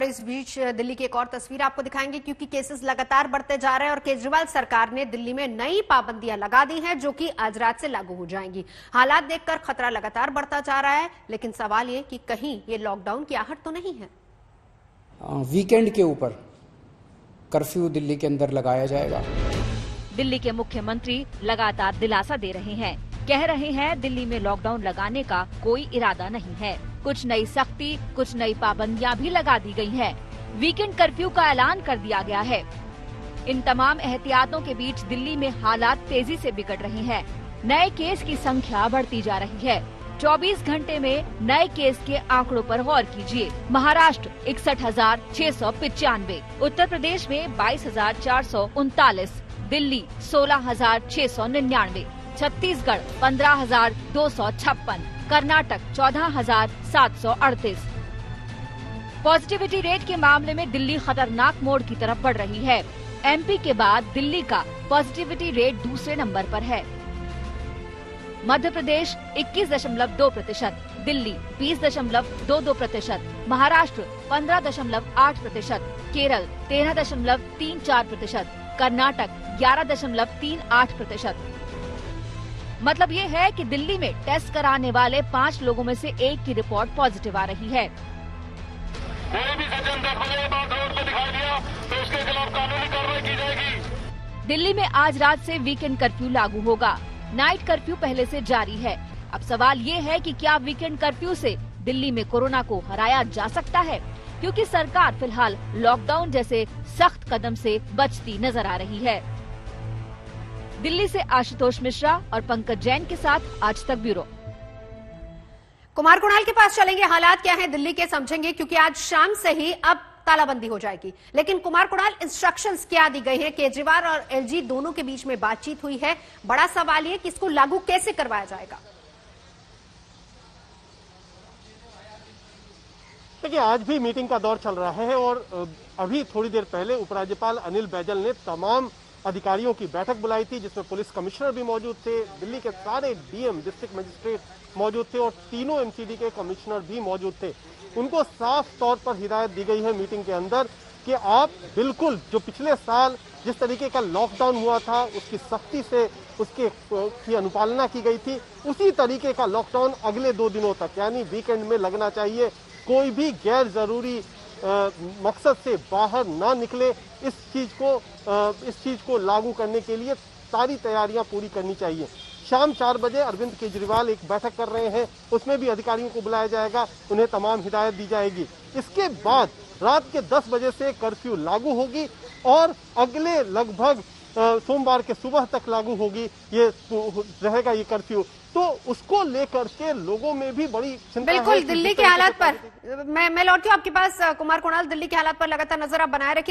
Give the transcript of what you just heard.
इस बीच दिल्ली की एक और तस्वीर आपको दिखाएंगे, क्योंकि केसेस लगातार बढ़ते जा रहे हैं और केजरीवाल सरकार ने दिल्ली में नई पाबंदियां लगा दी हैं, जो कि आज रात से लागू हो जाएंगी। हालात देखकर खतरा लगातार बढ़ता जा रहा है, लेकिन सवाल ये कि कहीं ये लॉकडाउन की आहट तो नहीं है। वीकेंड के ऊपर कर्फ्यू दिल्ली के अंदर लगाया जाएगा। दिल्ली के मुख्यमंत्री लगातार दिलासा दे रहे हैं, कह रहे हैं दिल्ली में लॉकडाउन लगाने का कोई इरादा नहीं है। कुछ नई सख्ती, कुछ नई पाबंदियां भी लगा दी गई हैं। वीकेंड कर्फ्यू का ऐलान कर दिया गया है। इन तमाम एहतियातों के बीच दिल्ली में हालात तेजी से बिगड़ रहे हैं। नए केस की संख्या बढ़ती जा रही है। 24 घंटे में नए केस के आंकड़ों पर गौर कीजिए। महाराष्ट्र 61,695, उत्तर प्रदेश में 22,439, दिल्ली 16,699, छत्तीसगढ़ 15,256, कर्नाटक 14,738। पॉजिटिविटी रेट के मामले में दिल्ली खतरनाक मोड़ की तरफ बढ़ रही है। एमपी के बाद दिल्ली का पॉजिटिविटी रेट दूसरे नंबर पर है। मध्य प्रदेश 21.2%, दिल्ली 20.22%, महाराष्ट्र 15.8%, केरल 13.34%, कर्नाटक 11.38%। मतलब ये है कि दिल्ली में टेस्ट कराने वाले 5 लोगों में से 1 की रिपोर्ट पॉजिटिव आ रही है। कोई भी सज्जन 10 बजे के बाद रोड पे दिखाई दिया तो उसके खिलाफ कानूनी कार्रवाई की जाएगी। दिल्ली में आज रात से वीकेंड कर्फ्यू लागू होगा। नाइट कर्फ्यू पहले से जारी है। अब सवाल ये है कि क्या वीकेंड कर्फ्यू से दिल्ली में कोरोना को हराया जा सकता है, क्योंकि सरकार फिलहाल लॉकडाउन जैसे सख्त कदम से बचती नजर आ रही है। दिल्ली से आशुतोष मिश्रा और पंकज जैन के साथ आज तक ब्यूरो। कुमार कुणाल के पास चलेंगे, हालात क्या हैं दिल्ली के समझेंगे, क्योंकि आज शाम से ही अब तालाबंदी हो जाएगी। लेकिन कुमार कुणाल, इंस्ट्रक्शंस क्या दी गई हैं? केजरीवाल और एलजी दोनों के बीच में बातचीत हुई है। बड़ा सवाल ये कि इसको लागू कैसे करवाया जाएगा। देखिए, आज भी मीटिंग का दौर चल रहा है और अभी थोड़ी देर पहले उपराज्यपाल अनिल बैजल ने तमाम अधिकारियों की बैठक बुलाई थी, जिसमें पुलिस कमिश्नर भी मौजूद थे, दिल्ली के सारे डीएम, डिस्ट्रिक्ट मजिस्ट्रेट मौजूद थे और तीनों एमसीडी के कमिश्नर भी मौजूद थे। उनको साफ तौर पर हिदायत दी गई है मीटिंग के अंदर कि आप बिल्कुल जो पिछले साल जिस तरीके का लॉकडाउन हुआ था, उसकी सख्ती से की अनुपालना की गई थी, उसी तरीके का लॉकडाउन अगले 2 दिनों तक यानी वीकेंड में लगना चाहिए। कोई भी गैर जरूरी मकसद से बाहर ना निकले। इस चीज को लागू करने के लिए सारी तैयारियां पूरी करनी चाहिए। शाम 4 बजे अरविंद केजरीवाल एक बैठक कर रहे हैं, उसमें भी अधिकारियों को बुलाया जाएगा, उन्हें तमाम हिदायत दी जाएगी। इसके बाद रात के 10 बजे से कर्फ्यू लागू होगी और अगले लगभग सोमवार के सुबह तक लागू होगी, ये रहेगा ये कर्फ्यू। तो उसको लेकर के लोगों में भी बड़ी चिंता है। बिल्कुल, दिल्ली के हालात पर मैं लौटती हूँ आपके पास कुमार कुणाल। दिल्ली के हालात पर लगातार नजर आप बनाए रखिए।